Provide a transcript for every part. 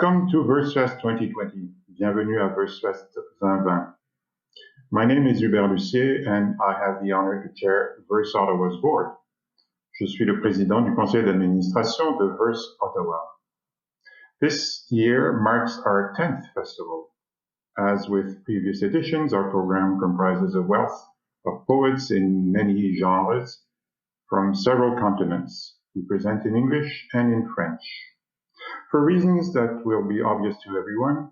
Welcome to Versefest 2020. Bienvenue à Versefest 2020. My name is Hubert Lucier and I have the honor to chair Verse Ottawa's board. Je suis le président du conseil d'administration de Verse Ottawa. This year marks our 10th festival. As with previous editions, our program comprises a wealth of poets in many genres from several continents. We present in English and in French. For reasons that will be obvious to everyone,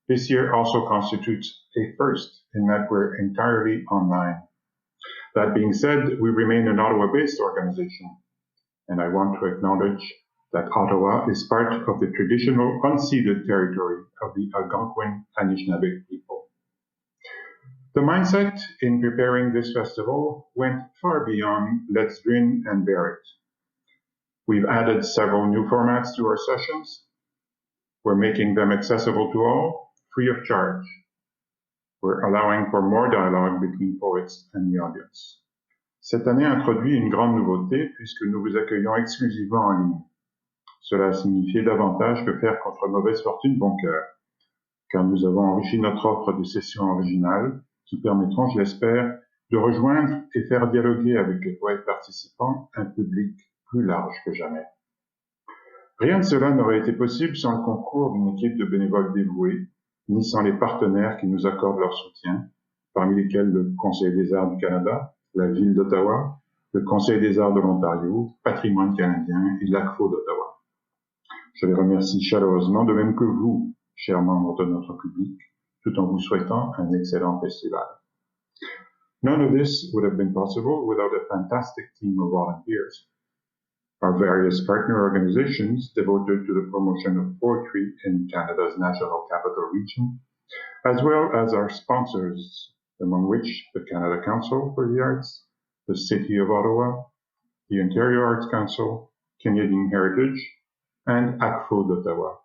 this year also constitutes a first in that we're entirely online. That being said, we remain an Ottawa-based organization, and I want to acknowledge that Ottawa is part of the traditional unceded territory of the Algonquin Anishinaabe people. The mindset in preparing this festival went far beyond let's grin and bear it. We've added several new formats to our sessions. We're making them accessible to all, free of charge. We're allowing for more dialogue between poets and the audience. Cette année introduit une grande nouveauté puisque nous vous accueillons exclusivement en ligne. Cela signifiait davantage que faire contre mauvaise fortune bon cœur, car nous avons enrichi notre offre de sessions originales qui permettront, je l'espère, de rejoindre et faire dialoguer avec les poètes participants un public plus large que jamais. Rien de cela n'aurait été possible sans le concours d'une équipe de bénévoles dévoués, ni sans les partenaires qui nous accordent leur soutien, parmi lesquels le Conseil des arts du Canada, la Ville d'Ottawa, le Conseil des arts de l'Ontario, Patrimoine canadien et l'ACFO d'Ottawa. Je les remercie chaleureusement, de même que vous, chers membres de notre public, tout en vous souhaitant un excellent festival. None of this would have been possible without a fantastic team of volunteers. Our various partner organizations devoted to the promotion of poetry in Canada's National Capital Region, as well as our sponsors, among which the Canada Council for the Arts, the City of Ottawa, the Ontario Arts Council, Canadian Heritage, and ACFO d'Ottawa.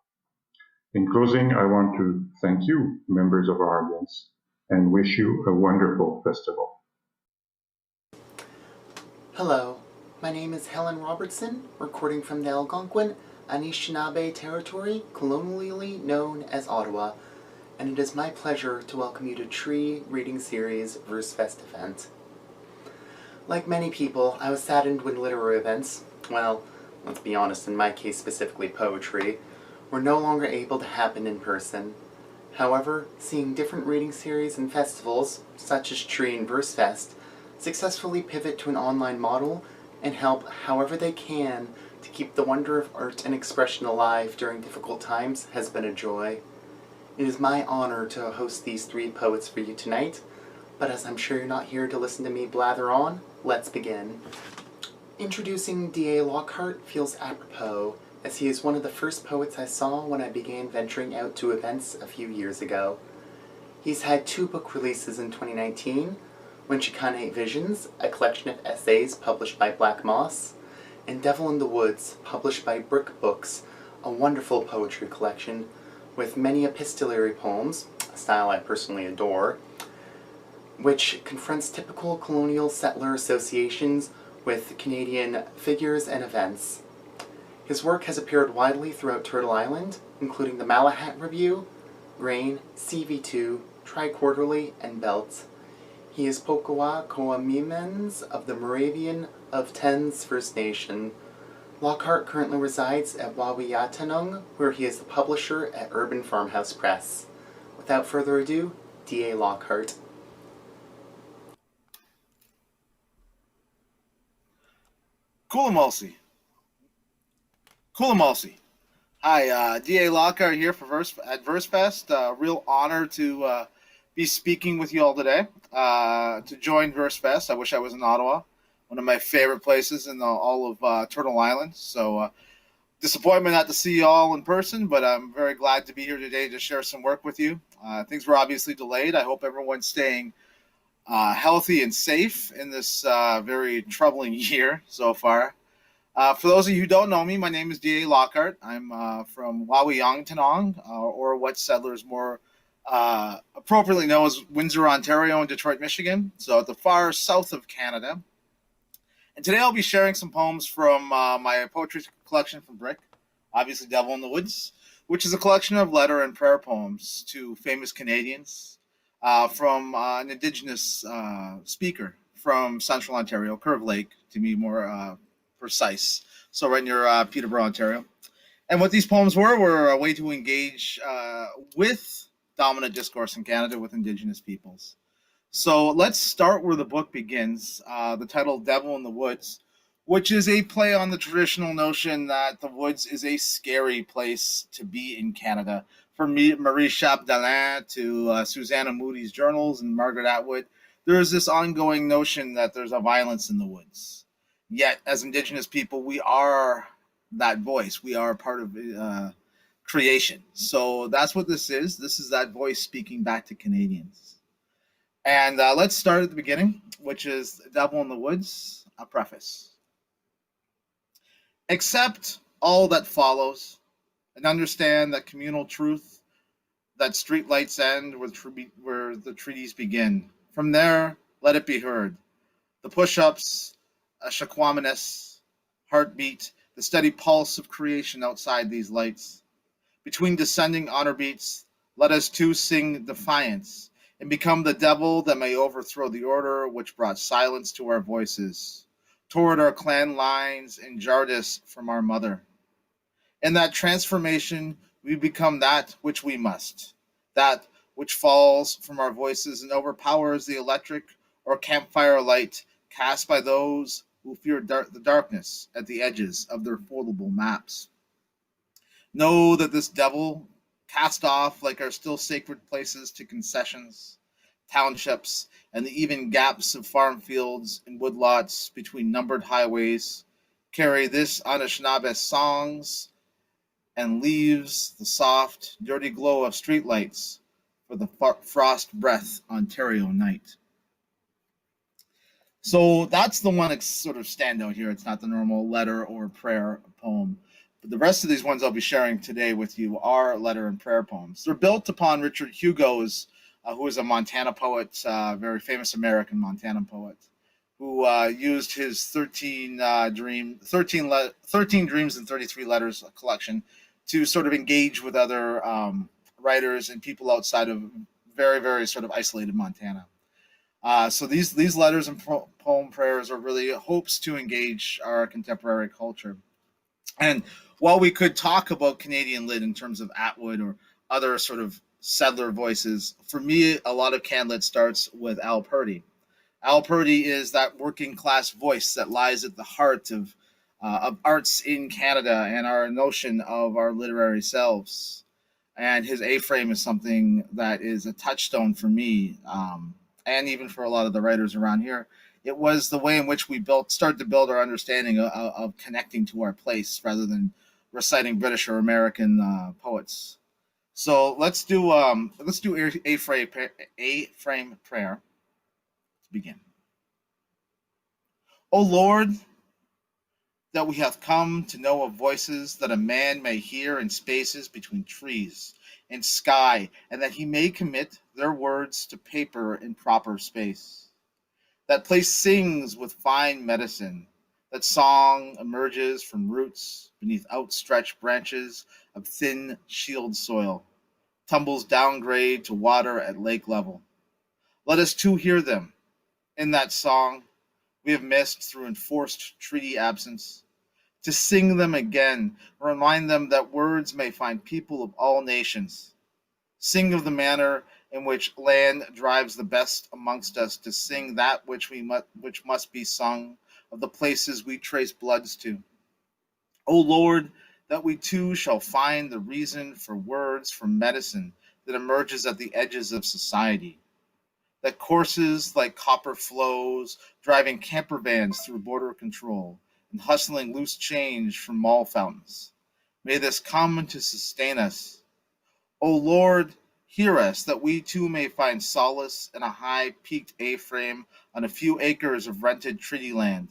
In closing, I want to thank you, members of our audience, and wish you a wonderful festival. Hello, my name is Helen Robertson, recording from the Algonquin Anishinaabe territory, colonially known as Ottawa, and it is my pleasure to welcome you to Tree Reading Series Versefest event. Like many people, I was saddened when literary events, well, let's be honest, in my case specifically poetry, were no longer able to happen in person. However, seeing different reading series and festivals, such as Tree and Versefest, successfully pivot to an online model and help however they can to keep the wonder of art and expression alive during difficult times has been a joy. It is my honor to host these three poets for you tonight, but as I'm sure you're not here to listen to me blather on, let's begin. Introducing D.A. Lockhart feels apropos, as he is one of the first poets I saw when I began venturing out to events a few years ago. He's had 2 book releases in 2019, When Chicane Visions, a collection of essays published by Black Moss, and Devil in the Woods, published by Brick Books, a wonderful poetry collection with many epistolary poems, a style I personally adore, which confronts typical colonial settler associations with Canadian figures and events. His work has appeared widely throughout Turtle Island, including the Malahat Review, Grain, CV2, Tri-Quarterly, and Belt. He is Pokawa Koamimens of the Moravian of Tens First Nation. Lockhart currently resides at Wawiyatanung, where he is the publisher at Urban Farmhouse Press. Without further ado, D.A. Lockhart. Kulamalsi. Hi, D.A. Lockhart here for at Versefest. Real honor to be speaking with you all today. To join Versefest, I wish I was in Ottawa, one of my favorite places in all of Turtle Island. So disappointment not to see you all in person, but I'm very glad to be here today to share some work with you. Things were obviously delayed. I hope everyone's staying healthy and safe in this very troubling year so far. For those of you who don't know me, my name is D.A. Lockhart. I'm from Wawiyatanong, or what settlers more appropriately know as Windsor, Ontario, and Detroit, Michigan, so at the far south of Canada. And today I'll be sharing some poems from my poetry collection from Brick, obviously Devil in the Woods, which is a collection of letter and prayer poems to famous Canadians from an Indigenous speaker from Central Ontario, Curve Lake, to be more precise. So right near Peterborough, Ontario. And what these poems were a way to engage with dominant discourse in Canada with Indigenous peoples. So let's start where the book begins, the title Devil in the Woods, which is a play on the traditional notion that the woods is a scary place to be in Canada. From Marie Chapdelaine to Susanna Moody's journals and Margaret Atwood, there is this ongoing notion that there's a violence in the woods. Yet, as Indigenous people, we are that voice. We are part of creation. So that's what this is. This is that voice speaking back to Canadians. And let's start at the beginning, which is Devil in the Woods, a preface. Accept all that follows and understand that communal truth, that streetlights end where the treaties begin. From there, let it be heard. The push-ups, a shaquaminess, heartbeat, the steady pulse of creation outside these lights. Between descending honor beats, let us too sing defiance and become the devil that may overthrow the order which brought silence to our voices, toward our clan lines and jarred us from our mother. In that transformation, we become that which we must, that which falls from our voices and overpowers the electric or campfire light cast by those who fear the darkness at the edges of their foldable maps. Know that this devil, cast off like our still sacred places to concessions, townships, and the even gaps of farm fields and woodlots between numbered highways, carry this Anishinaabe songs and leaves the soft, dirty glow of streetlights for the frost breath Ontario night. So that's the one that's sort of standout here. It's not the normal letter or prayer poem. But the rest of these ones I'll be sharing today with you are letter and prayer poems. They're built upon Richard Hugo's, who is a Montana poet, very famous American Montana poet, who used his 13 Dreams and 33 Letters collection to sort of engage with other writers and people outside of very, very sort of isolated Montana. So these letters and poem prayers are really hopes to engage our contemporary culture. And while we could talk about Canadian Lit in terms of Atwood or other sort of settler voices, for me, a lot of CanLit starts with Al Purdy. Al Purdy is that working class voice that lies at the heart of arts in Canada and our notion of our literary selves. And his A-frame is something that is a touchstone for me, and even for a lot of the writers around here. It was the way in which we started to build our understanding of connecting to our place rather than reciting British or American poets. So let's do A-frame prayer to begin. O Lord, that we have come to know of voices that a man may hear in spaces between trees and sky, and that he may commit their words to paper in proper space. That place sings with fine medicine, that song emerges from roots beneath outstretched branches of thin shield soil, tumbles downgrade to water at lake level. Let us too hear them. In that song we have missed through enforced treaty absence, to sing them again, remind them that words may find people of all nations. Sing of the manner in which land drives the best amongst us, to sing that which must be sung, of the places we trace bloods to. O Lord, that we too shall find the reason for words from medicine that emerges at the edges of society, that courses like copper flows, driving camper vans through border control and hustling loose change from mall fountains. May this come to sustain us. O Lord, hear us, that we too may find solace in a high-peaked A-frame on a few acres of rented treaty land,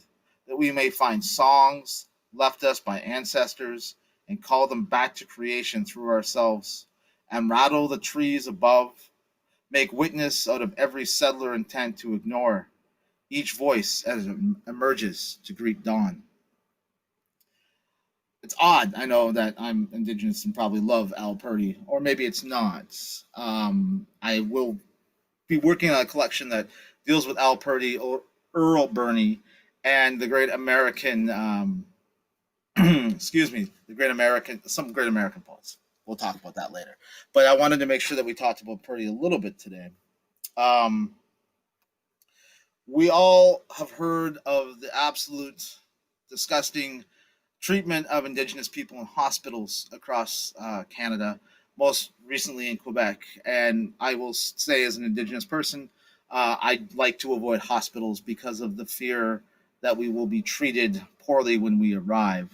that we may find songs left us by ancestors and call them back to creation through ourselves, and rattle the trees above, make witness out of every settler intent to ignore, each voice as it emerges to greet dawn. it's odd. I know that I'm Indigenous and probably love Al Purdy, or maybe it's not. I will be working on a collection that deals with Al Purdy or Earl Burney and the great American, excuse me, some great American poets. We'll talk about that later. But I wanted to make sure that we talked about Purdy a little bit today. Um, we all have heard of the absolute disgusting treatment of Indigenous people in hospitals across Canada, most recently in Quebec. And I will say, as an Indigenous person, I like to avoid hospitals because of the fear that we will be treated poorly when we arrive.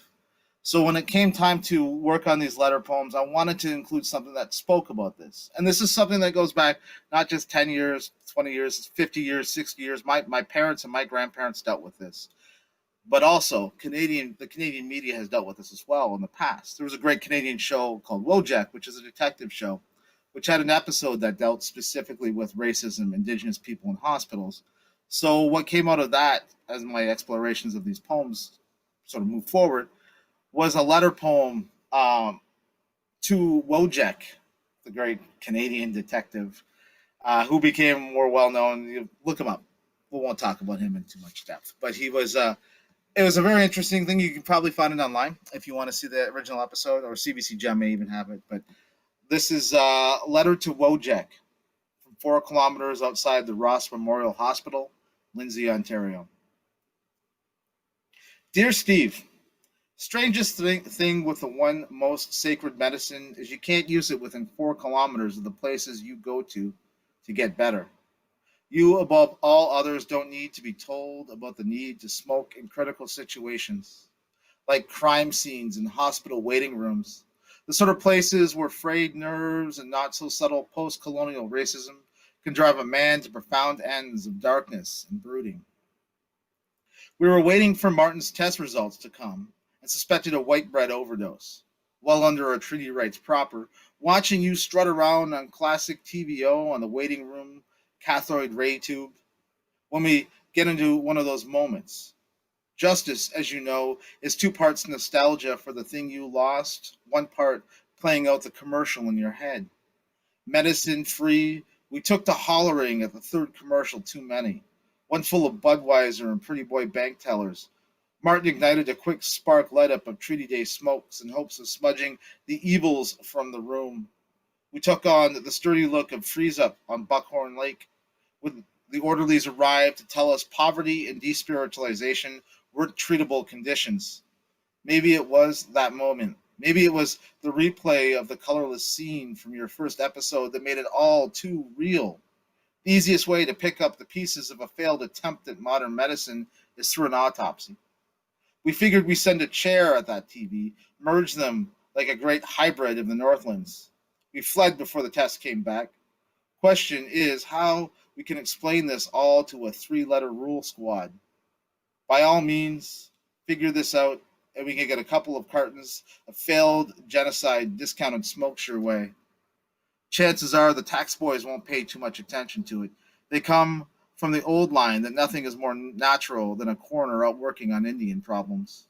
So when it came time to work on these letter poems, I wanted to include something that spoke about this. And this is something that goes back not just 10 years, 20 years, 50 years, 60 years. My parents and my grandparents dealt with this. But also, the Canadian media has dealt with this as well in the past. There was a great Canadian show called Wojak, which is a detective show, which had an episode that dealt specifically with racism, Indigenous people in hospitals. So what came out of that, as my explorations of these poems sort of moved forward, was a letter poem to Wojak, the great Canadian detective, who became more well known. Look him up. We won't talk about him in too much depth, but he was. It was a very interesting thing. You can probably find it online if you want to see the original episode, or CBC Gem may even have it. But this is a letter to Wojak from 4 kilometers outside the Ross Memorial Hospital, Lindsay, Ontario. Dear Steve, strangest thing with the one most sacred medicine is you can't use it within 4 kilometers of the places you go to get better. You, above all others, don't need to be told about the need to smoke in critical situations, like crime scenes and hospital waiting rooms, the sort of places where frayed nerves and not so subtle post-colonial racism can drive a man to profound ends of darkness and brooding. We were waiting for Martin's test results to come and suspected a white bread overdose, well under our treaty rights proper, watching you strut around on classic TVO on the waiting room cathode ray tube. When we get into one of those moments, justice, as you know, is 2 parts nostalgia for the thing you lost, 1 part playing out the commercial in your head. Medicine free, we took to hollering at the 3rd commercial too many, one full of Budweiser and pretty boy bank tellers. Martin ignited a quick spark light up of Treaty Day smokes in hopes of smudging the evils from the room. We took on the sturdy look of Freeze Up on Buckhorn Lake, when the orderlies arrived to tell us poverty and despiritualization weren't treatable conditions. Maybe it was that moment. Maybe it was the replay of the colorless scene from your first episode that made it all too real. The easiest way to pick up the pieces of a failed attempt at modern medicine is through an autopsy. We figured we send a chair at that TV, merge them like a great hybrid of the Northlands. We fled before the test came back. Question is how we can explain this all to a 3-letter rule squad. By all means, figure this out, and we can get a couple of cartons of failed genocide discounted smokes your way. Chances are the tax boys won't pay too much attention to it. They come from the old line that nothing is more natural than a coroner out working on Indian problems.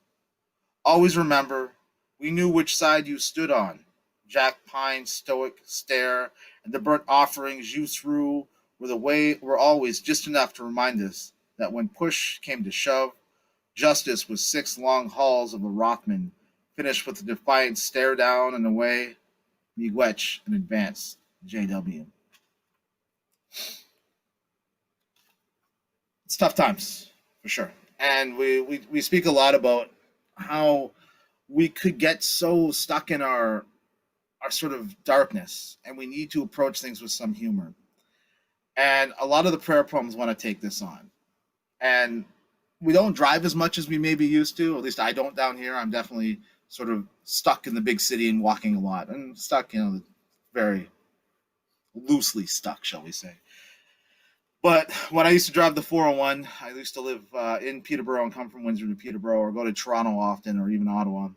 Always remember, we knew which side you stood on. Jack Pine's stoic stare and the burnt offerings you threw were always just enough to remind us that when push came to shove, justice was 6 long hauls of a Rothman, finished with a defiant stare down and away, miigwech in advance, JW. It's tough times, for sure. And we speak a lot about how we could get so stuck in our sort of darkness, and we need to approach things with some humor. And a lot of the prayer poems want to take this on. And we don't drive as much as we maybe used to. At least I don't down here. I'm definitely sort of stuck in the big city and walking a lot. And stuck, very loosely stuck, shall we say. But when I used to drive the 401, I used to live in Peterborough and come from Windsor to Peterborough, or go to Toronto often, or even Ottawa.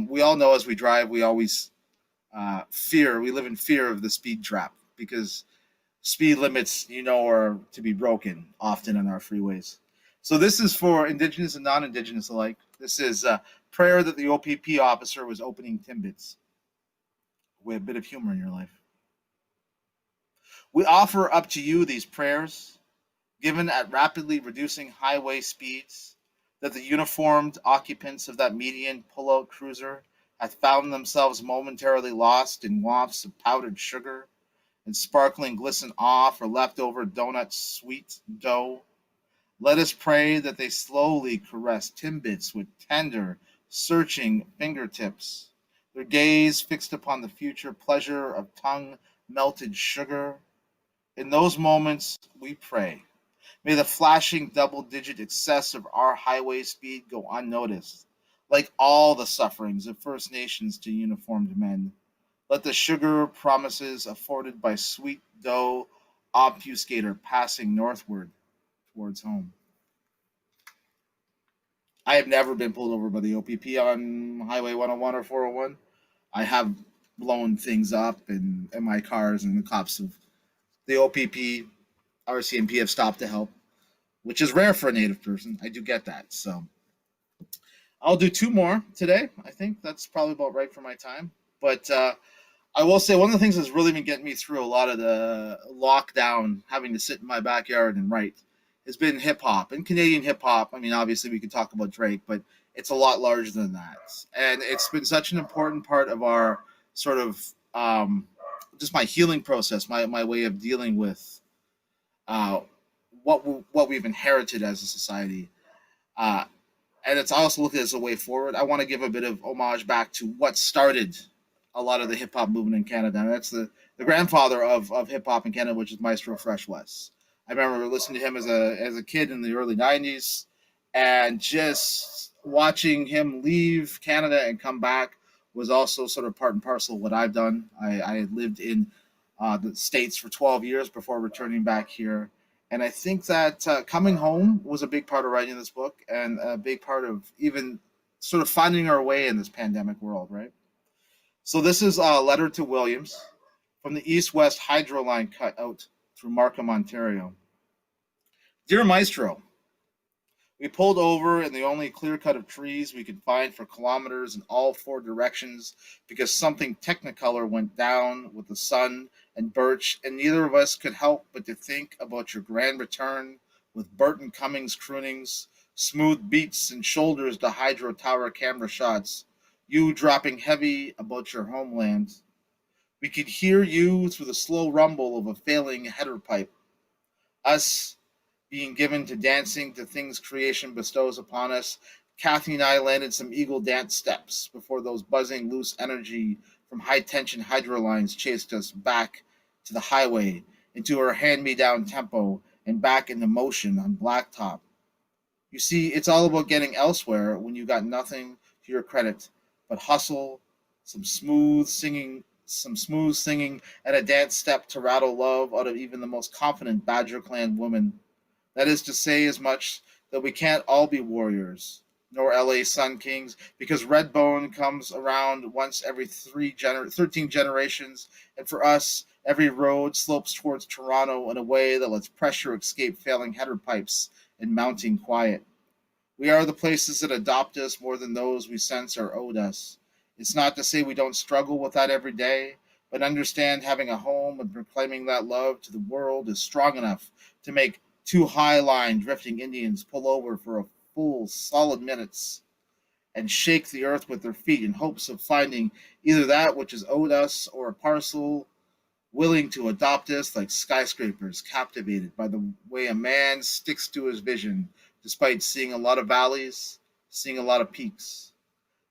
We all know as we drive, we always we live in fear of the speed trap, because speed limits, are to be broken often on our freeways. So this is for Indigenous and non-Indigenous alike. This is a prayer that the OPP officer was opening Timbits. With a bit of humor in your life. We offer up to you these prayers, given at rapidly reducing highway speeds, that the uniformed occupants of that median pull-out cruiser have found themselves momentarily lost in wafts of powdered sugar and sparkling glisten off or leftover donut sweet dough. Let us pray that they slowly caress Timbits with tender, searching fingertips, their gaze fixed upon the future pleasure of tongue-melted sugar. In those moments, we pray. May the flashing double-digit excess of our highway speed go unnoticed, like all the sufferings of First Nations to uniformed men. Let the sugar promises afforded by sweet dough obfuscate our passing northward towards home. I have never been pulled over by the OPP on Highway 101 or 401. I have blown things up in my cars, and the cops of the OPP, RCMP have stopped to help, which is rare for a Native person. I do get that. So I'll do 2 more today. I think that's probably about right for my time. But I will say one of the things that's really been getting me through a lot of the lockdown, having to sit in my backyard and write, has been hip hop and Canadian hip hop. I mean, obviously we could talk about Drake, but it's a lot larger than that. And it's been such an important part of our sort of just my healing process, my way of dealing with what we've inherited as a society. And it's also looked at as a way forward. I want to give a bit of homage back to what started a lot of the hip hop movement in Canada. And that's the grandfather of hip hop in Canada, which is Maestro Fresh Wes. I remember listening to him as a kid in the early 90s, and just watching him leave Canada and come back was also sort of part and parcel of what I've done. I had lived in the States for 12 years before returning back here. And I think that coming home was a big part of writing this book, and a big part of even sort of finding our way in this pandemic world, right? So this is a letter to Williams from the East-West Hydro Line cut out through Markham, Ontario. Dear Maestro, we pulled over in the only clear cut of trees we could find for kilometers in all 4 directions because something technicolor went down with the sun and birch, and neither of us could help but to think about your grand return with Burton Cummings croonings, smooth beats and shoulders to hydro tower camera shots, you dropping heavy about your homeland. We could hear you through the slow rumble of a failing header pipe. Us being given to dancing to things creation bestows upon us. Kathy and I landed some eagle dance steps before those buzzing loose energy from high-tension hydro lines chased us back to the highway, into our hand-me-down tempo, and back into motion on blacktop. You see, it's all about getting elsewhere when you got nothing to your credit but hustle, some smooth singing, and a dance step to rattle love out of even the most confident Badger Clan woman. That is to say as much that we can't all be warriors, nor LA Sun Kings, because Redbone comes around once every 13 generations, and for us, every road slopes towards Toronto in a way that lets pressure escape failing header pipes and mounting quiet. We are the places that adopt us more than those we sense are owed us. It's not to say we don't struggle with that every day, but understand having a home and proclaiming that love to the world is strong enough to make 2 high-line drifting Indians pull over for a full solid minutes and shake the earth with their feet in hopes of finding either that which is owed us or a parcel willing to adopt us like skyscrapers captivated by the way a man sticks to his vision despite seeing a lot of valleys, seeing a lot of peaks,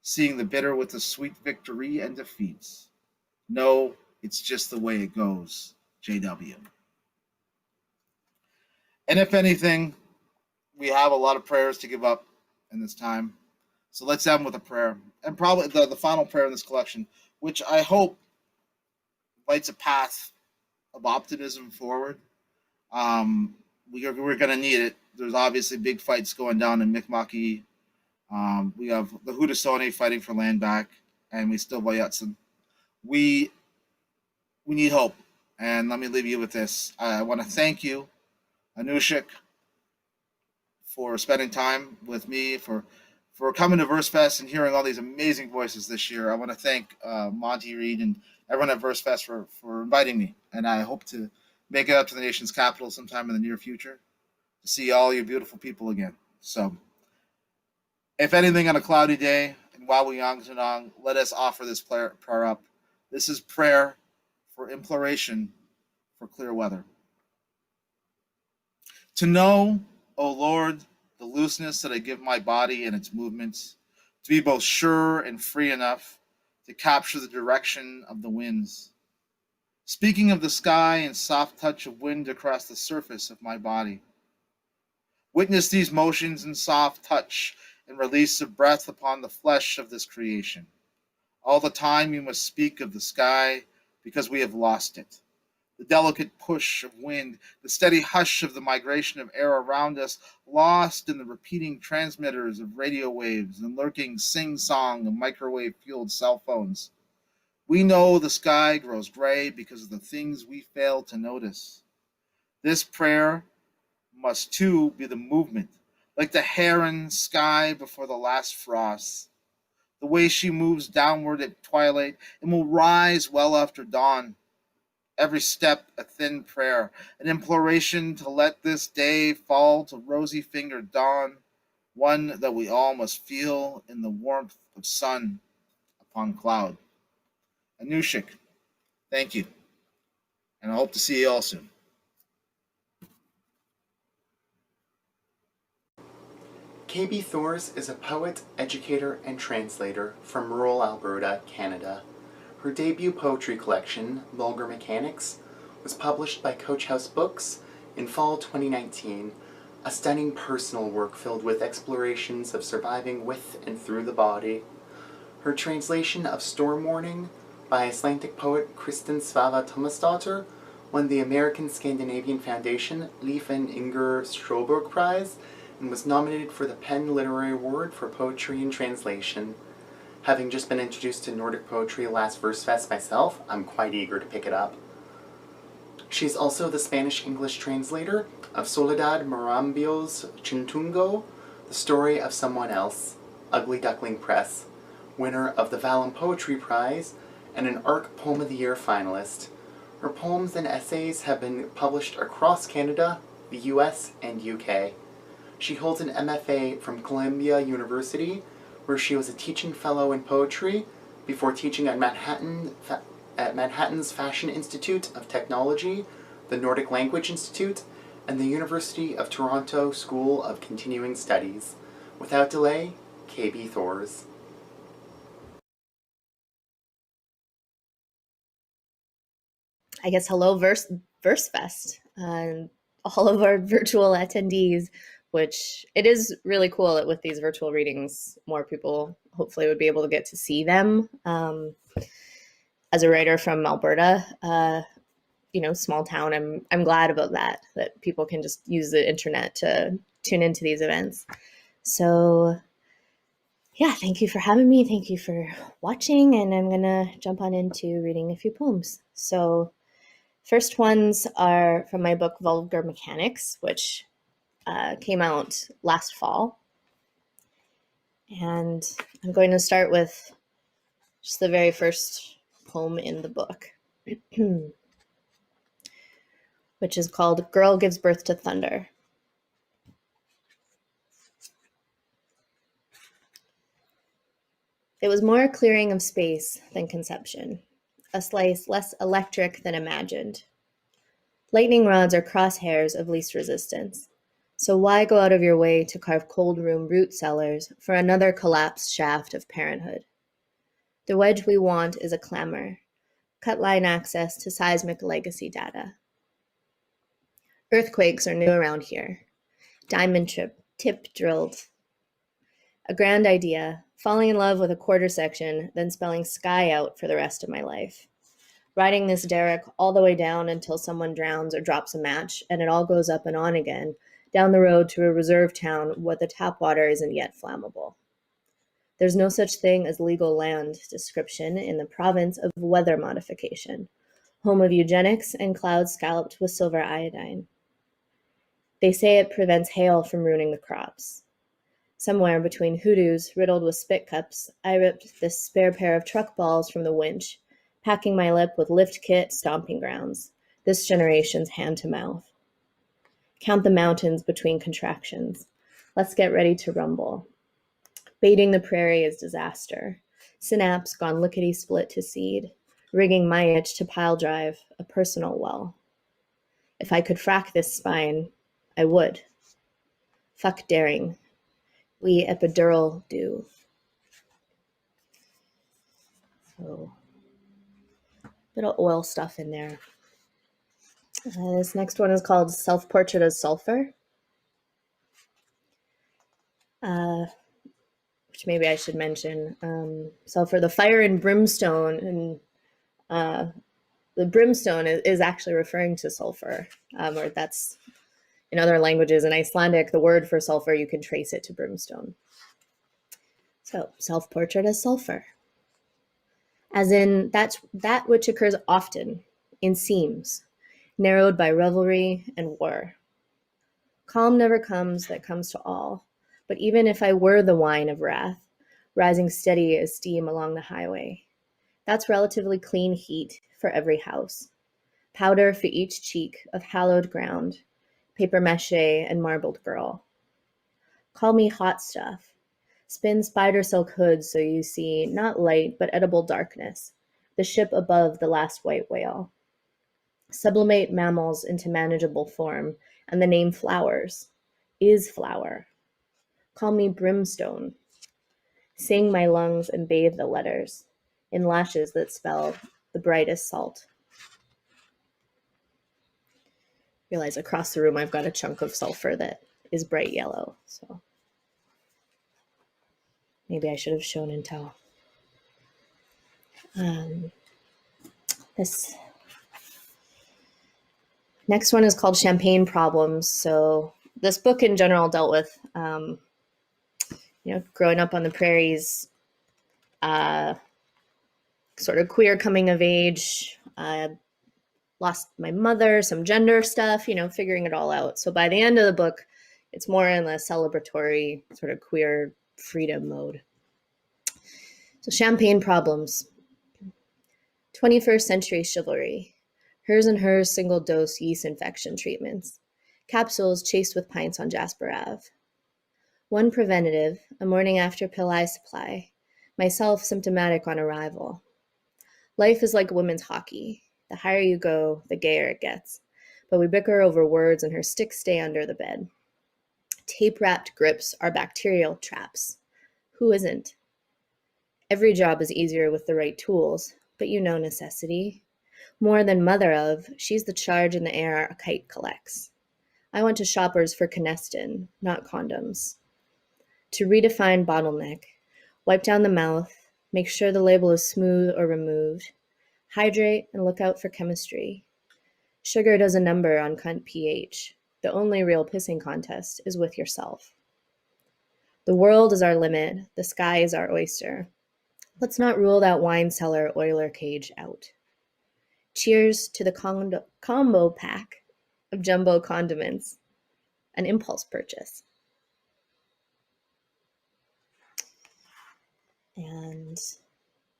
seeing the bitter with the sweet victory and defeats. No, it's just the way it goes, JW. And if anything, we have a lot of prayers to give up in this time. So let's end with a prayer. And probably the final prayer in this collection, which I hope lights a path of optimism forward. We're going to need it. There's obviously big fights going down in Mi'kma'ki. We have the Haudenosaunee fighting for land back, and we still Wayutsin. We need hope. And let me leave you with this. I want to thank you, Anushik, for spending time with me, for coming to Versefest and hearing all these amazing voices this year. I want to thank Monty Reed and everyone at Versefest for inviting me, and I hope to make it up to the nation's capital sometime in the near future to see all you beautiful people again. So, if anything, on a cloudy day, and while we yong, let us offer this prayer up. This is prayer for imploration for clear weather. To know, O Lord, the looseness that I give my body and its movements, to be both sure and free enough to capture the direction of the winds. Speaking of the sky and soft touch of wind across the surface of my body. Witness these motions and soft touch and release of breath upon the flesh of this creation. All the time you must speak of the sky because we have lost it. The delicate push of wind, the steady hush of the migration of air around us, lost in the repeating transmitters of radio waves and lurking sing-song of microwave-fueled cell phones. We know the sky grows gray because of the things we fail to notice. This prayer must too be the movement, like the heron sky before the last frost. The way she moves downward at twilight and will rise well after dawn. Every step a thin prayer, an imploration to let this day fall to rosy-fingered dawn, one that we all must feel in the warmth of sun upon cloud. Anushik, thank you, and I hope to see you all soon. KB Thors is a poet, educator, and translator from rural Alberta, Canada. Her debut poetry collection, Vulgar Mechanics, was published by Coach House Books in fall 2019, a stunning personal work filled with explorations of surviving with and through the body. Her translation of Storm Warning by Icelandic poet Kristin Svava Thomasdottir won the American Scandinavian Foundation Leif and Inger Stroberg Prize and was nominated for the PEN Literary Award for Poetry and Translation. Having just been introduced to Nordic poetry last Versefest myself, I'm quite eager to pick it up. She's also the Spanish-English translator of Soledad Marambio's Chintungo, The Story of Someone Else, Ugly Duckling Press, winner of the Vallum Poetry Prize, and an ARC Poem of the Year finalist. Her poems and essays have been published across Canada, the US, and UK. She holds an MFA from Columbia University, where she was a teaching fellow in poetry before teaching at Manhattan's Fashion Institute of Technology, the Nordic Language Institute, and the University of Toronto School of Continuing Studies. Without delay, KB Thors. I guess hello Versefest and all of our virtual attendees, which it is really cool that with these virtual readings, more people hopefully would be able to get to see them. As a writer from Alberta, small town, I'm glad about that people can just use the internet to tune into these events. So yeah, thank you for having me. Thank you for watching, and I'm gonna jump on into reading a few poems. So first ones are from my book, Vulgar Mechanics, which came out last fall. And I'm going to start with just the very first poem in the book, which is called Girl Gives Birth to Thunder. It was more a clearing of space than conception, a slice less electric than imagined. Lightning rods are crosshairs of least resistance. So why go out of your way to carve cold room root cellars for another collapsed shaft of parenthood? The wedge we want is a clamor, cut line access to seismic legacy data. Earthquakes are new around here. Diamond tip drilled. A grand idea, falling in love with a quarter section, then spelling sky out for the rest of my life. Riding this derrick all the way down until someone drowns or drops a match, and it all goes up and on again, down the road to a reserve town where the tap water isn't yet flammable. There's no such thing as legal land description in the province of weather modification, home of eugenics and clouds scalloped with silver iodine. They say it prevents hail from ruining the crops. Somewhere between hoodoos riddled with spit cups, I ripped this spare pair of truck balls from the winch, packing my lip with lift kit stomping grounds, this generation's hand to mouth. Count the mountains between contractions. Let's get ready to rumble. Baiting the prairie is disaster. Synapse gone lickety-split to seed, rigging my itch to pile drive, a personal well. If I could frack this spine, I would. Fuck daring. We epidural do. So, bit of oil stuff in there. This next one is called Self-Portrait as Sulfur. Which maybe I should mention. Sulfur, the fire and brimstone, and the brimstone is actually referring to sulfur, or that's in other languages. In Icelandic, the word for sulfur, you can trace it to brimstone. So, self-portrait as sulfur. As in, that which occurs often, in seams, narrowed by revelry and war. Calm never comes that comes to all, but even if I were the wine of wrath, rising steady as steam along the highway, that's relatively clean heat for every house. Powder for each cheek of hallowed ground, paper mache and marbled girl. Call me hot stuff. Spin spider silk hoods so you see not light but edible darkness, the ship above the last white whale. Sublimate mammals into manageable form, and the name flowers is flower. Call me brimstone. Sing my lungs and bathe the letters in lashes that spell the brightest salt. Realize across the room I've got a chunk of sulfur that is bright yellow, so maybe I should have shown and tell. This next one is called Champagne Problems. So this book in general dealt with, growing up on the prairies, sort of queer coming of age, lost my mother, some gender stuff, figuring it all out. So by the end of the book, it's more in the celebratory sort of queer freedom mode. So Champagne Problems. 21st century chivalry. Hers and hers single dose yeast infection treatments. Capsules chased with pints on Jasper Ave. One preventative, a morning after pill I supply. Myself symptomatic on arrival. Life is like women's hockey. The higher you go, the gayer it gets. But we bicker over words and her sticks stay under the bed. Tape-wrapped grips are bacterial traps. Who isn't? Every job is easier with the right tools, but you know necessity. More than mother of, she's the charge in the air a kite collects. I went to Shoppers for Canestin, not condoms. To redefine bottleneck, wipe down the mouth, make sure the label is smooth or removed. Hydrate and look out for chemistry. Sugar does a number on cunt pH. The only real pissing contest is with yourself. The world is our limit. The sky is our oyster. Let's not rule that wine cellar oiler cage out. Cheers to the combo pack of jumbo condiments. An impulse purchase. And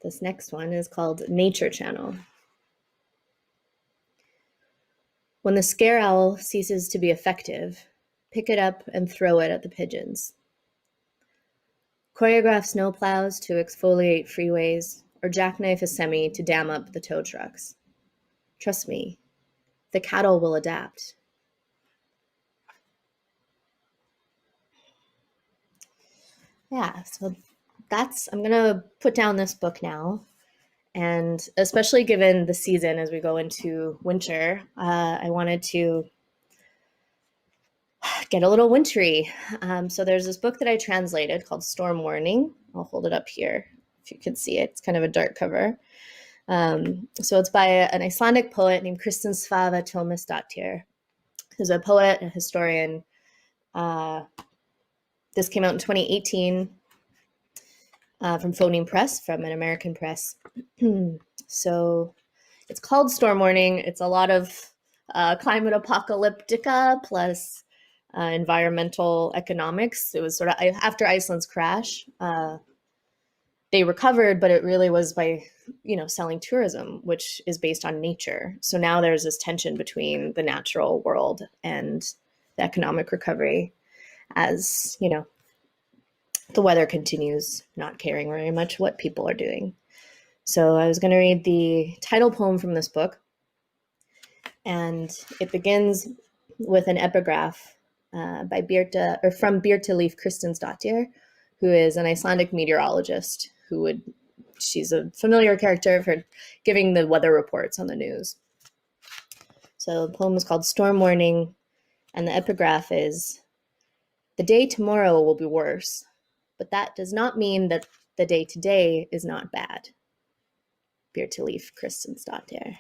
this next one is called Nature Channel. When the scare owl ceases to be effective, pick it up and throw it at the pigeons. Choreograph snowplows to exfoliate freeways, or jackknife a semi to dam up the tow trucks. Trust me, the cattle will adapt. Yeah, so I'm gonna put down this book now. And especially given the season as we go into winter, I wanted to get a little wintry. So there's this book that I translated called Storm Warning. I'll hold it up here if you can see it. It's kind of a dark cover. So it's by an Icelandic poet named Kristin Svava Tilmisdottir, who's a poet, a historian. This came out in 2018 from Phoneme Press, from an American press. So it's called Storm Warning. It's a lot of climate apocalyptica plus environmental economics. It was sort of after Iceland's crash. They recovered, but it really was by, selling tourism, which is based on nature. So now there's this tension between the natural world and the economic recovery as, the weather continues, not caring very much what people are doing. So I was going to read the title poem from this book, and it begins with an epigraph from Birte Leif Kristensdottir, who is an Icelandic meteorologist she's a familiar character for giving the weather reports on the news. So the poem is called Storm Warning, and the epigraph is, "The day tomorrow will be worse, but that does not mean that the day today is not bad." Birte Leif Kristensdottir.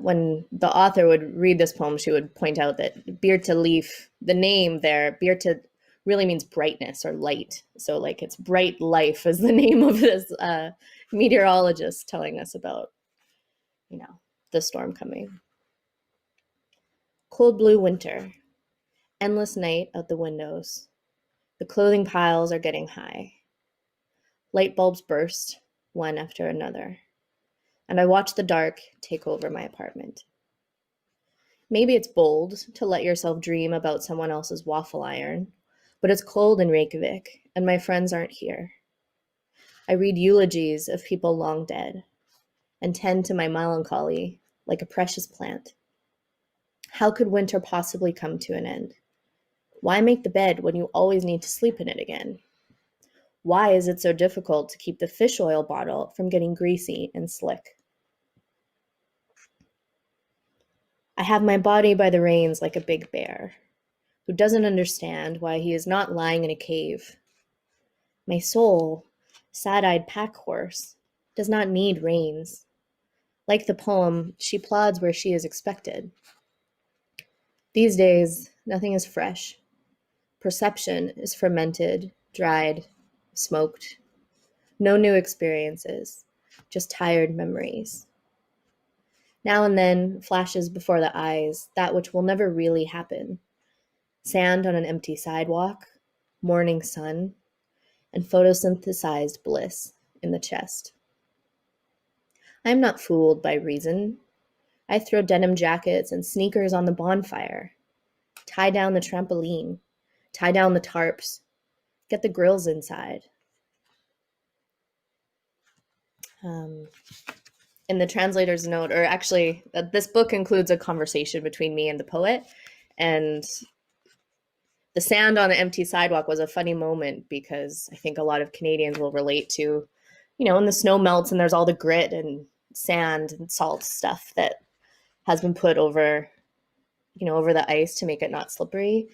When the author would read this poem, she would point out that Birte Leif, the name there, Birte really means brightness or light. So it's bright life is the name of this meteorologist telling us about, the storm coming. Cold blue winter, endless night out the windows. The clothing piles are getting high. Light bulbs burst, one after another, and I watch the dark take over my apartment. Maybe it's bold to let yourself dream about someone else's waffle iron, but it's cold in Reykjavik, and my friends aren't here. I read eulogies of people long dead, and tend to my melancholy like a precious plant. How could winter possibly come to an end? Why make the bed when you always need to sleep in it again? Why is it so difficult to keep the fish oil bottle from getting greasy and slick? I have my body by the reins like a big bear, who doesn't understand why he is not lying in a cave. My soul, sad-eyed pack horse, does not need reins. Like the poem, she plods where she is expected. These days, nothing is fresh. Perception is fermented, dried, smoked. No new experiences, just tired memories. Now and then flashes before the eyes that which will never really happen. Sand on an empty sidewalk, morning sun, and photosynthesized bliss in the chest. I am not fooled by reason. I throw denim jackets and sneakers on the bonfire, tie down the trampoline, tie down the tarps, get the grills inside. In the translator's note, or actually, this book includes a conversation between me and the poet, and the sand on the empty sidewalk was a funny moment because I think a lot of Canadians will relate to, when the snow melts and there's all the grit and sand and salt stuff that has been put over, over the ice to make it not slippery.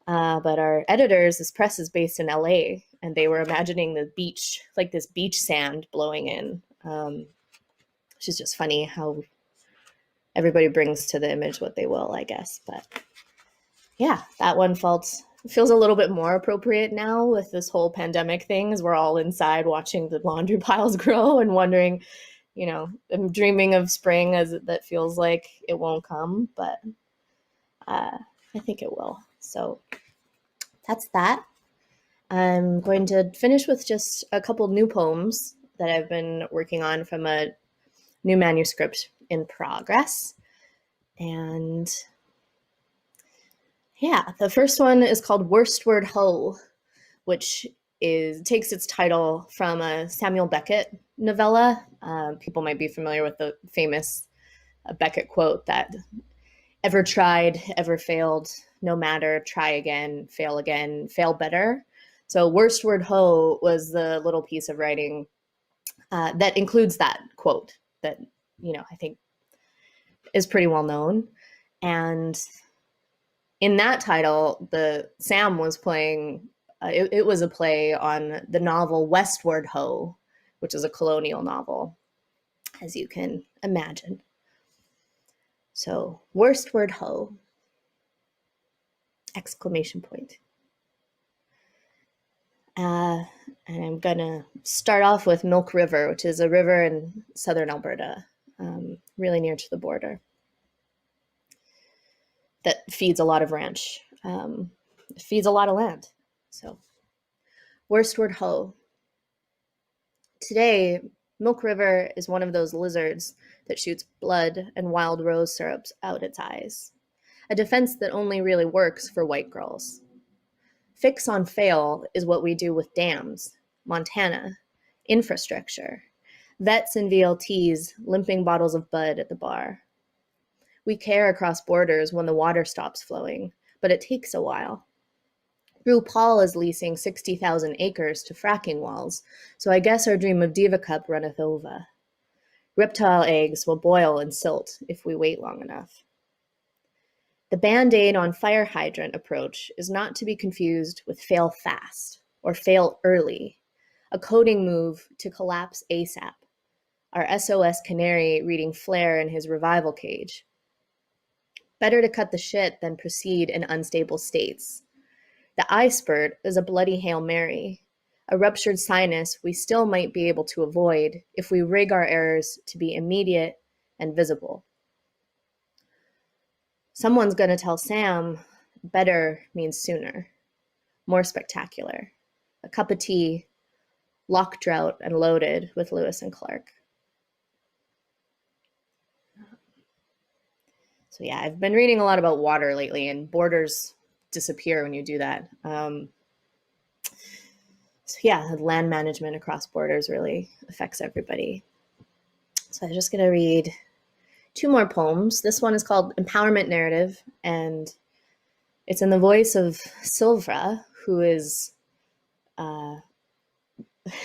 But our editors, this press is based in LA, and they were imagining the beach, like this beach sand blowing in, which is just funny how everybody brings to the image what they will, I guess. But yeah, that one feels a little bit more appropriate now with this whole pandemic thing, as we're all inside watching the laundry piles grow and wondering, I'm dreaming of spring as that feels like it won't come, but I think it will. So that's that. I'm going to finish with just a couple new poems that I've been working on from a new manuscript in progress. And yeah, the first one is called Worst Word Ho, which takes its title from a Samuel Beckett novella. People might be familiar with the famous Beckett quote that ever tried, ever failed, no matter, try again, fail better. So Worst Word Ho was the little piece of writing that includes that quote that, I think is pretty well known. And in that title, Sam was playing, it was a play on the novel Westward Ho, which is a colonial novel, as you can imagine. So, Worst Word Ho, ! And I'm gonna start off with Milk River, which is a river in southern Alberta, really near to the border. that feeds a lot of ranch. It feeds a lot of land. So, worst word ho. Today, Milk River is one of those lizards that shoots blood and wild rose syrups out its eyes. A defense that only really works for white girls. Fix on fail is what we do with dams, Montana, infrastructure, vets and VLTs limping bottles of bud at the bar. We care across borders when the water stops flowing, but it takes a while. RuPaul is leasing 60,000 acres to fracking wells, so I guess our dream of Diva Cup runneth over. Reptile eggs will boil in silt if we wait long enough. The Band-Aid on fire hydrant approach is not to be confused with fail fast or fail early, a coding move to collapse ASAP, our SOS canary reading Flair in his revival cage. Better to cut the shit than proceed in unstable states. The eye spurt is a bloody Hail Mary, a ruptured sinus we still might be able to avoid if we rig our errors to be immediate and visible. Someone's going to tell Sam better means sooner, more spectacular. A cup of tea, lock drought and loaded with Lewis and Clark. So yeah, I've been reading a lot about water lately, and borders disappear when you do that. So yeah, land management across borders really affects everybody. So I'm just going to read 2 more poems. This one is called Empowerment Narrative, and it's in the voice of Sulfur, who is,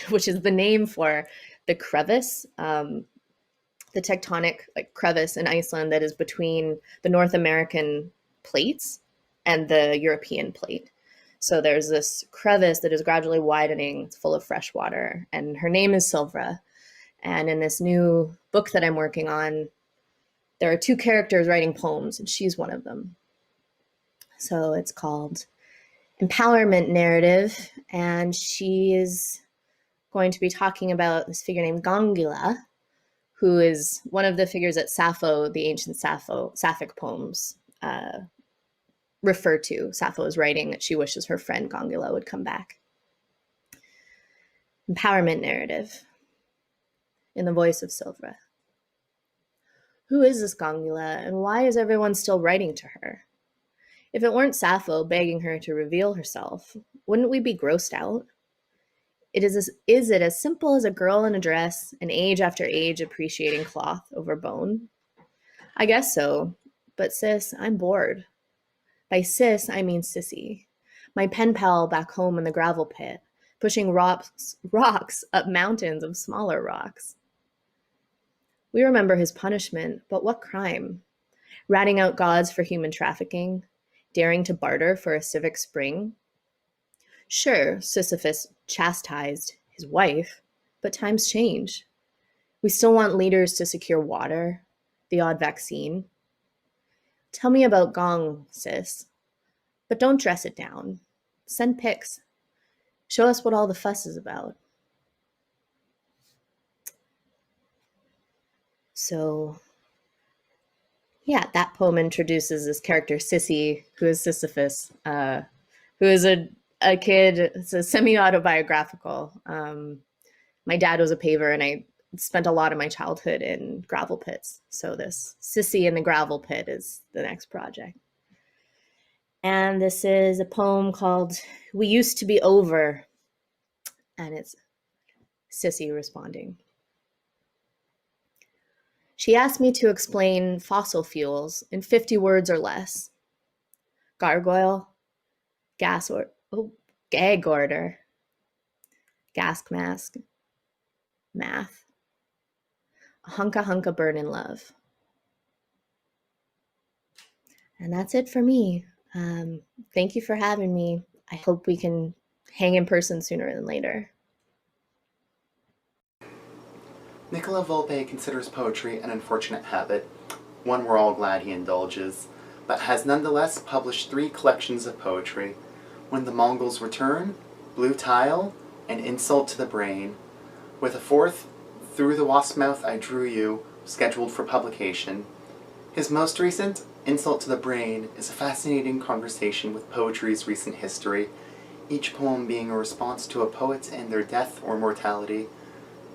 which is the name for the crevice, the tectonic crevice in Iceland that is between the North American plates and the European plate. So there's this crevice that is gradually widening. It's full of fresh water, and her name is Silvra. And in this new book that I'm working on, there are 2 characters writing poems, and she's one of them. So it's called Empowerment Narrative, and she is going to be talking about this figure named Gongula, who is one of the figures that Sappho, the ancient Sapphic poems, refer to. Sappho is writing that she wishes her friend Gongula would come back. Empowerment Narrative, in the voice of Silvra. Who is this Gongula, and why is everyone still writing to her? If it weren't Sappho begging her to reveal herself, wouldn't we be grossed out? Is it as simple as a girl in a dress and age after age appreciating cloth over bone? I guess so, but sis, I'm bored. By sis, I mean Sissy, my pen pal back home in the gravel pit, pushing rocks up mountains of smaller rocks. We remember his punishment, but what crime? Ratting out gods for human trafficking? Daring to barter for a civic spring? Sure, Sisyphus chastised his wife, but times change. We still want leaders to secure water, the odd vaccine. Tell me about Gong, sis. But don't dress it down. Send pics. Show us what all the fuss is about. So, yeah, that poem introduces this character, Sissy, who is Sisyphus, who is a kid. It's a semi-autobiographical. My dad was a paver, and I spent a lot of my childhood in gravel pits. So this Sissy in the gravel pit is the next project. And this is a poem called We Used to Be Over, and it's Sissy responding. She asked me to explain fossil fuels in 50 words or less. Gargoyle, gag order, gas mask, math, a hunka burn in love. And that's it for me. Thank you for having me. I hope we can hang in person sooner than later. Nicola Vulpe considers poetry an unfortunate habit, one we're all glad he indulges, but has nonetheless published 3 collections of poetry: When the Mongols Return, Blue Tile, and Insult to the Brain, with a 4th, Through the Wasp Mouth I Drew You, scheduled for publication. His most recent, Insult to the Brain is a fascinating conversation with poetry's recent history, each poem being a response to a poet and their death or mortality.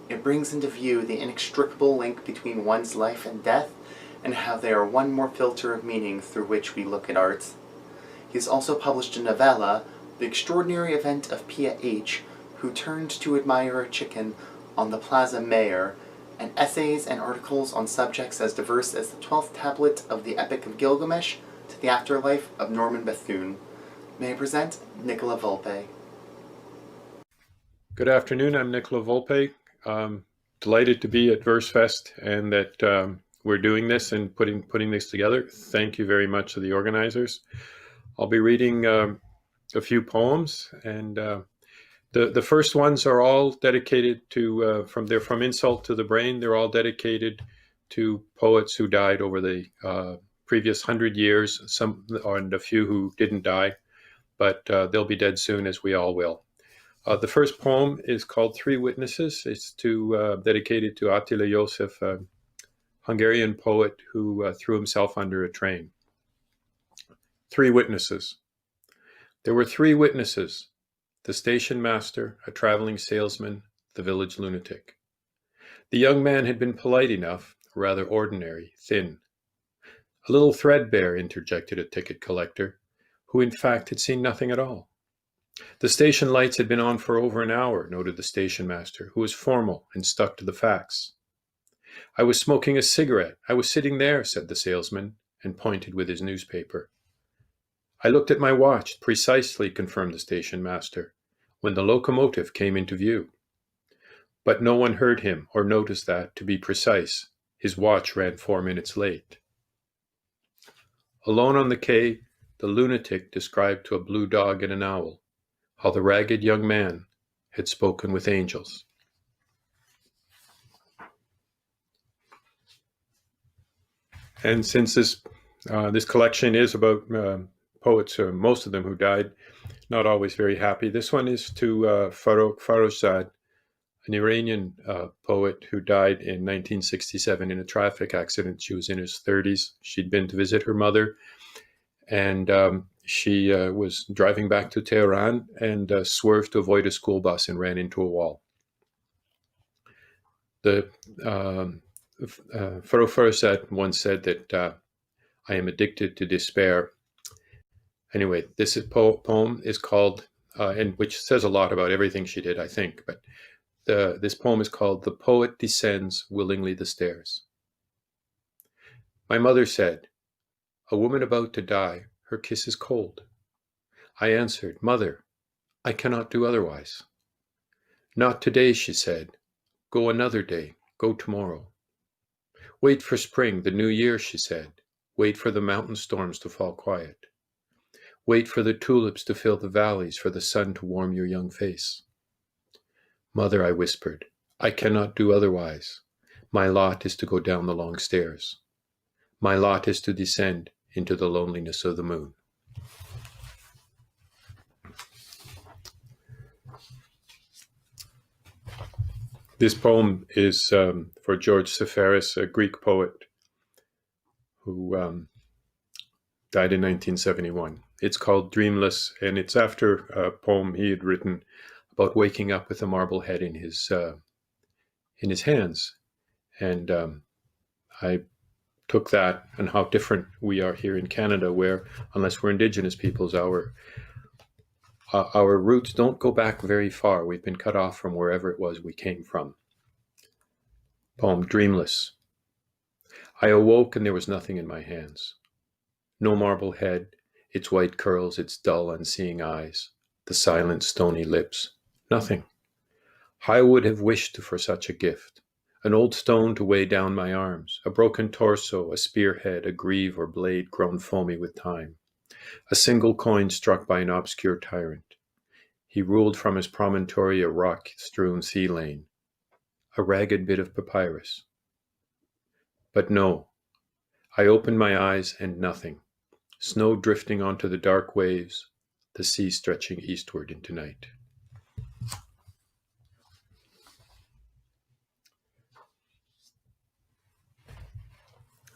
It brings into view the inextricable link between one's life and death, and how they are one more filter of meaning through which we look at art. He has also published a novella, The Extraordinary Event of Pia H., who turned to admire a chicken on the Plaza Mayor, and essays and articles on subjects as diverse as the 12th tablet of the Epic of Gilgamesh to the afterlife of Norman Bethune. May I present Nicola Vulpe. Good afternoon, I'm Nicola Vulpe. Delighted to be at Versefest and that we're doing this and putting this together. Thank you very much to the organizers. I'll be reading a few poems, and the first ones are all dedicated to, from Insult to the Brain, they're all dedicated to poets who died over the previous 100 years, some and a few who didn't die, but they'll be dead soon, as we all will. The first poem is called Three Witnesses. It's dedicated to Attila József, a Hungarian poet who threw himself under a train. Three witnesses. There were three witnesses: the station master, a traveling salesman, the village lunatic. The young man had been polite enough, rather ordinary, thin. A little threadbare, interjected a ticket collector, who in fact had seen nothing at all. The station lights had been on for over an hour, noted the station master, who was formal and stuck to the facts. I was smoking a cigarette. I was sitting there, said the salesman, and pointed with his newspaper. I looked at my watch. Precisely, confirmed the station master, when the locomotive came into view. But no one heard him or noticed that, to be precise, his watch ran 4 minutes late. Alone on the quay, the lunatic described to a blue dog and an owl how the ragged young man had spoken with angels. And since this collection is about poets, most of them who died, not always very happy, this one is to Farrokhzad, an Iranian poet who died in 1967 in a traffic accident. She was in her 30s. She'd been to visit her mother, and she was driving back to Tehran and swerved to avoid a school bus and ran into a wall. Farrokhzad once said that I am addicted to despair. Anyway, this poem is called, and which says a lot about everything she did, I think, but this poem is called The Poet Descends Willingly the Stairs. My mother said, a woman about to die, her kiss is cold. I answered, Mother, I cannot do otherwise. Not today, she said. Go another day, go tomorrow. Wait for spring, the new year, she said. Wait for the mountain storms to fall quiet. Wait for the tulips to fill the valleys, for the sun to warm your young face. Mother, I whispered, I cannot do otherwise. My lot is to go down the long stairs. My lot is to descend into the loneliness of the moon. This poem is for George Seferis, a Greek poet who died in 1971. It's called Dreamless, and it's after a poem he had written about waking up with a marble head in his hands. And I took that and how different we are here in Canada, where unless we're Indigenous peoples, our roots don't go back very far. We've been cut off from wherever it was we came from. Poem Dreamless. I awoke and there was nothing in my hands. No marble head, its white curls, its dull, unseeing eyes, the silent, stony lips. Nothing. I would have wished for such a gift. An old stone to weigh down my arms, a broken torso, a spearhead, a greave or blade grown foamy with time. A single coin struck by an obscure tyrant. He ruled from his promontory a rock-strewn sea lane, a ragged bit of papyrus. But no, I opened my eyes and nothing. Snow drifting onto the dark waves, the sea stretching eastward into night.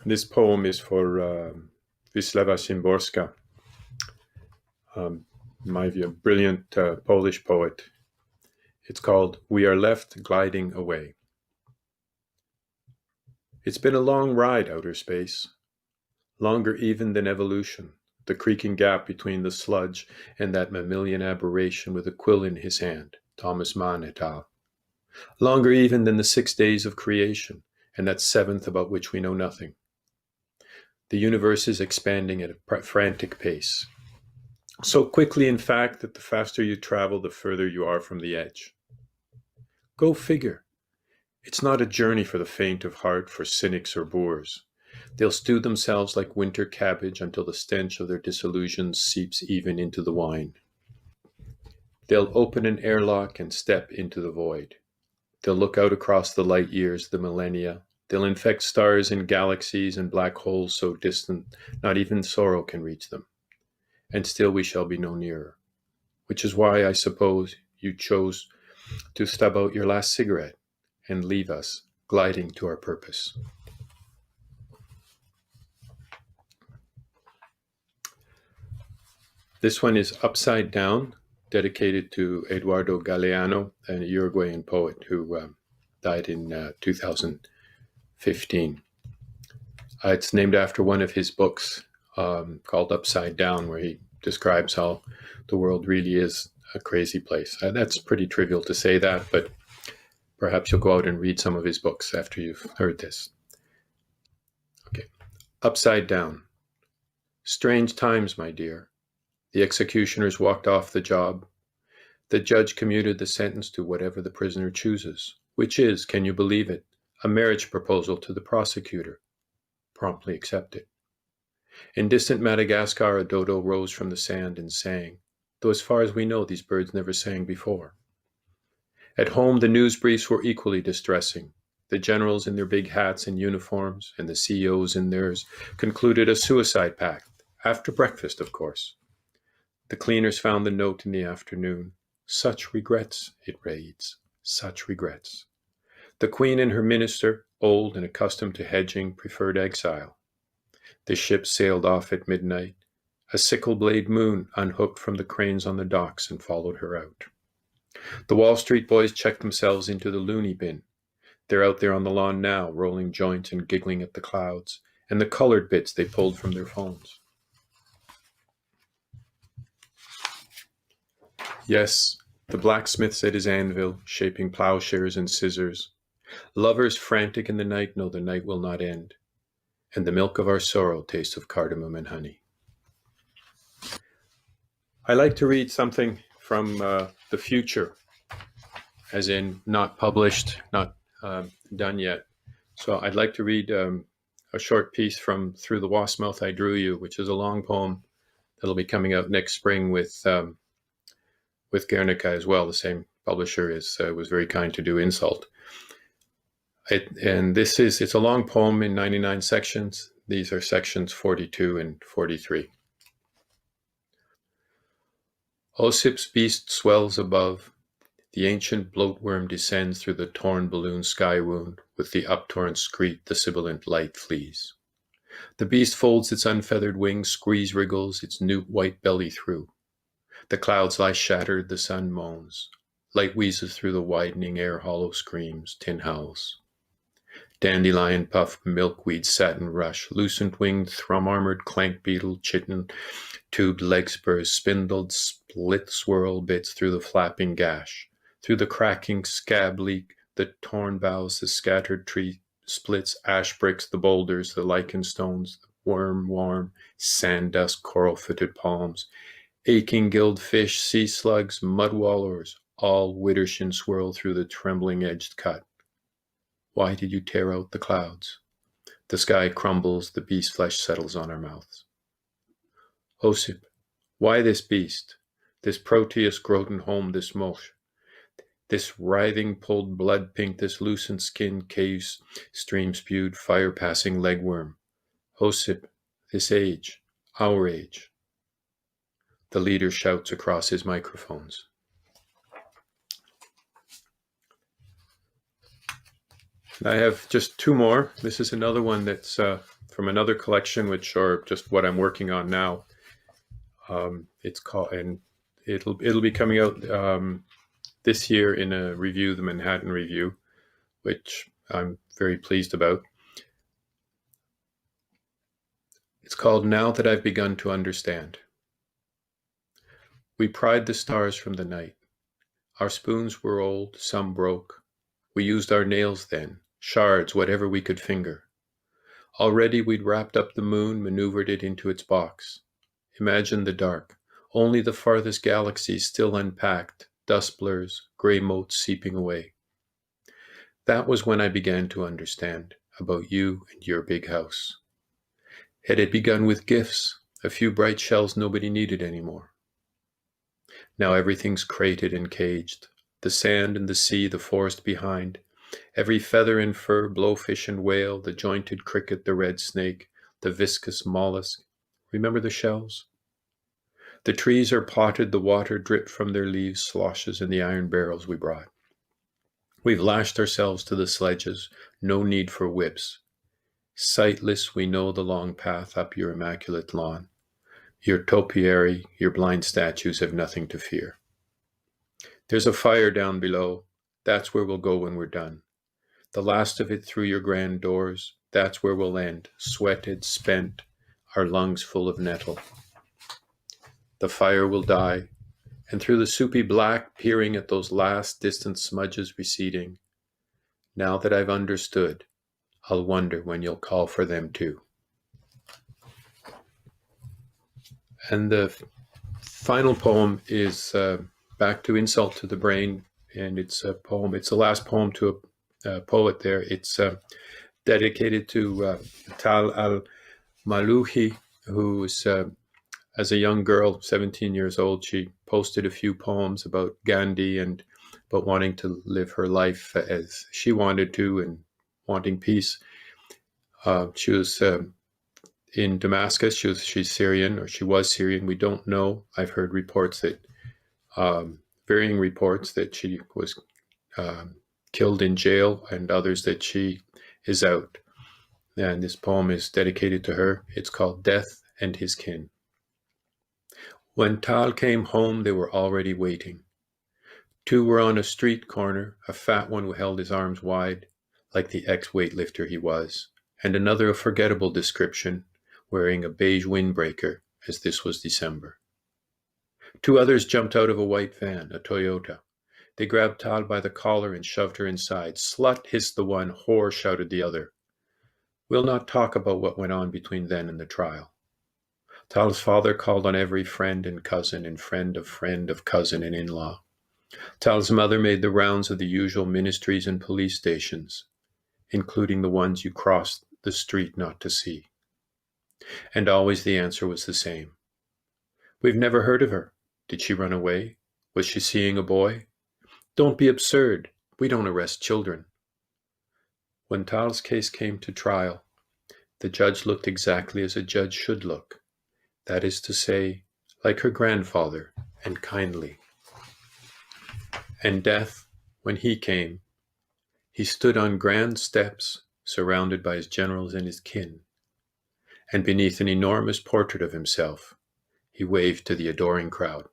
This poem is for Wisława Szymborska, in my view, a brilliant Polish poet. It's called We Are Left Gliding Away. It's been a long ride, outer space, longer even than evolution, the creaking gap between the sludge and that mammalian aberration with a quill in his hand, Thomas Mann et al. Longer even than the 6 days of creation, and that seventh about which we know nothing. The universe is expanding at a frantic pace. So quickly, in fact, that the faster you travel, the further you are from the edge. Go figure. It's not a journey for the faint of heart, for cynics or boors. They'll stew themselves like winter cabbage until the stench of their disillusions seeps even into the wine. They'll open an airlock and step into the void. They'll look out across the light years, the millennia. They'll infect stars and galaxies and black holes so distant, not even sorrow can reach them. And still we shall be no nearer. Which is why, I suppose, you chose to stub out your last cigarette and leave us gliding to our purpose. This one is Upside Down, dedicated to Eduardo Galeano, a Uruguayan poet who died in 2015. It's named after one of his books called Upside Down, where he describes how the world really is a crazy place. That's pretty trivial to say that, but perhaps you'll go out and read some of his books after you've heard this. Okay, Upside Down. Strange times, my dear. The executioners walked off the job. The judge commuted the sentence to whatever the prisoner chooses, which is, can you believe it, a marriage proposal to the prosecutor. Promptly accepted. In distant Madagascar, a dodo rose from the sand and sang, though as far as we know, these birds never sang before. At home, the news briefs were equally distressing. The generals in their big hats and uniforms, and the CEOs in theirs, concluded a suicide pact, after breakfast, of course. The cleaners found the note in the afternoon. Such regrets, it reads, such regrets. The Queen and her minister, old and accustomed to hedging, preferred exile. The ship sailed off at midnight. A sickle-blade moon unhooked from the cranes on the docks and followed her out. The Wall Street boys checked themselves into the loony bin. They're out there on the lawn now, rolling joints and giggling at the clouds, and the colored bits they pulled from their phones. Yes, the blacksmith's at his anvil, shaping plowshares and scissors. Lovers frantic in the night know the night will not end, and the milk of our sorrow tastes of cardamom and honey. I like to read something from the future, as in not published, not done yet. So I'd like to read a short piece from Through the Wasp's Mouth I Drew You, which is a long poem that'll be coming out next spring with Guernica as well. The same publisher was very kind to do Insult. It's a long poem in 99 sections. These are sections 42 and 43. Osip's beast swells above. The ancient bloatworm descends through the torn balloon sky wound. With the uptorn screet, the sibilant light flees. The beast folds its unfeathered wings, squeeze wriggles its newt white belly through. The clouds lie shattered, the sun moans. Light wheezes through the widening air, hollow screams, tin howls. Dandelion puff, milkweed, satin rush, lucent winged, thrum-armored clank beetle, chitin, tubed leg spurs, spindled, split swirl bits through the flapping gash, through the cracking scab leak, the torn boughs, the scattered tree splits, ash bricks, the boulders, the lichen stones, the worm warm, sand dust, coral-footed palms, aching gilled fish, sea slugs, mud wallowers, all widdershin swirl through the trembling edged cut. Why did you tear out the clouds? The sky crumbles, the beast flesh settles on our mouths. Osip, why this beast? This Proteus groten home, this mosh? This writhing pulled blood pink, this lucent skin, caves, stream spewed, fire passing legworm. Osip, this age, our age. The leader shouts across his microphones. I have just two more. This is another one that's from another collection, which are just what I'm working on now. It's called, and it'll be coming out this year in a review, the Manhattan Review, which I'm very pleased about. It's called Now That I've Begun to Understand. We pried the stars from the night. Our spoons were old, some broke. We used our nails then, shards, whatever we could finger. Already we'd wrapped up the moon, maneuvered it into its box. Imagine the dark, only the farthest galaxies still unpacked, dust blurs, gray motes seeping away. That was when I began to understand about you and your big house. It had begun with gifts, a few bright shells nobody needed anymore. Now everything's crated and caged, the sand and the sea, the forest behind, every feather and fur, blowfish and whale, the jointed cricket, the red snake, the viscous mollusk. Remember the shells? The trees are potted, the water dripped from their leaves, sloshes in the iron barrels we brought. We've lashed ourselves to the sledges, no need for whips. Sightless, we know the long path up your immaculate lawn. Your topiary, your blind statues have nothing to fear. There's a fire down below. That's where we'll go when we're done. The last of it through your grand doors. That's where we'll end, sweated, spent, our lungs full of nettle. The fire will die, and through the soupy black, peering at those last distant smudges receding, now that I've understood, I'll wonder when you'll call for them too. And the final poem is Back to Insult to the Brain, and it's a poem. It's the last poem to a poet there. It's dedicated to Tal al-Malouhi, who's, as a young girl, 17 years old, she posted a few poems about Gandhi and about wanting to live her life as she wanted to and wanting peace. She was in Damascus. She's Syrian, or she was Syrian. We don't know. I've heard reports that, varying reports that she was killed in jail, and others that she is out. And this poem is dedicated to her. It's called Death and His Kin. When Tal came home, they were already waiting. Two were on a street corner, a fat one who held his arms wide, like the ex-weightlifter he was, and another of forgettable description, wearing a beige windbreaker, as this was December. Two others jumped out of a white van, a Toyota. They grabbed Tal by the collar and shoved her inside. Slut, hissed the one. Whore, shouted the other. We'll not talk about what went on between then and the trial. Tal's father called on every friend and cousin and friend of cousin and in-law. Tal's mother made the rounds of the usual ministries and police stations, including the ones you crossed the street not to see. And always the answer was the same. We've never heard of her. Did she run away? Was she seeing a boy? Don't be absurd. We don't arrest children. When Tal's case came to trial, the judge looked exactly as a judge should look. That is to say, like her grandfather, and kindly. And death, when he came, he stood on grand steps, surrounded by his generals and his kin, and beneath an enormous portrait of himself, he waved to the adoring crowd.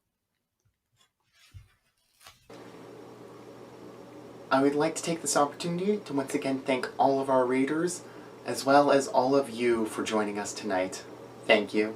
I would like to take this opportunity to once again thank all of our readers, as well as all of you for joining us tonight. Thank you.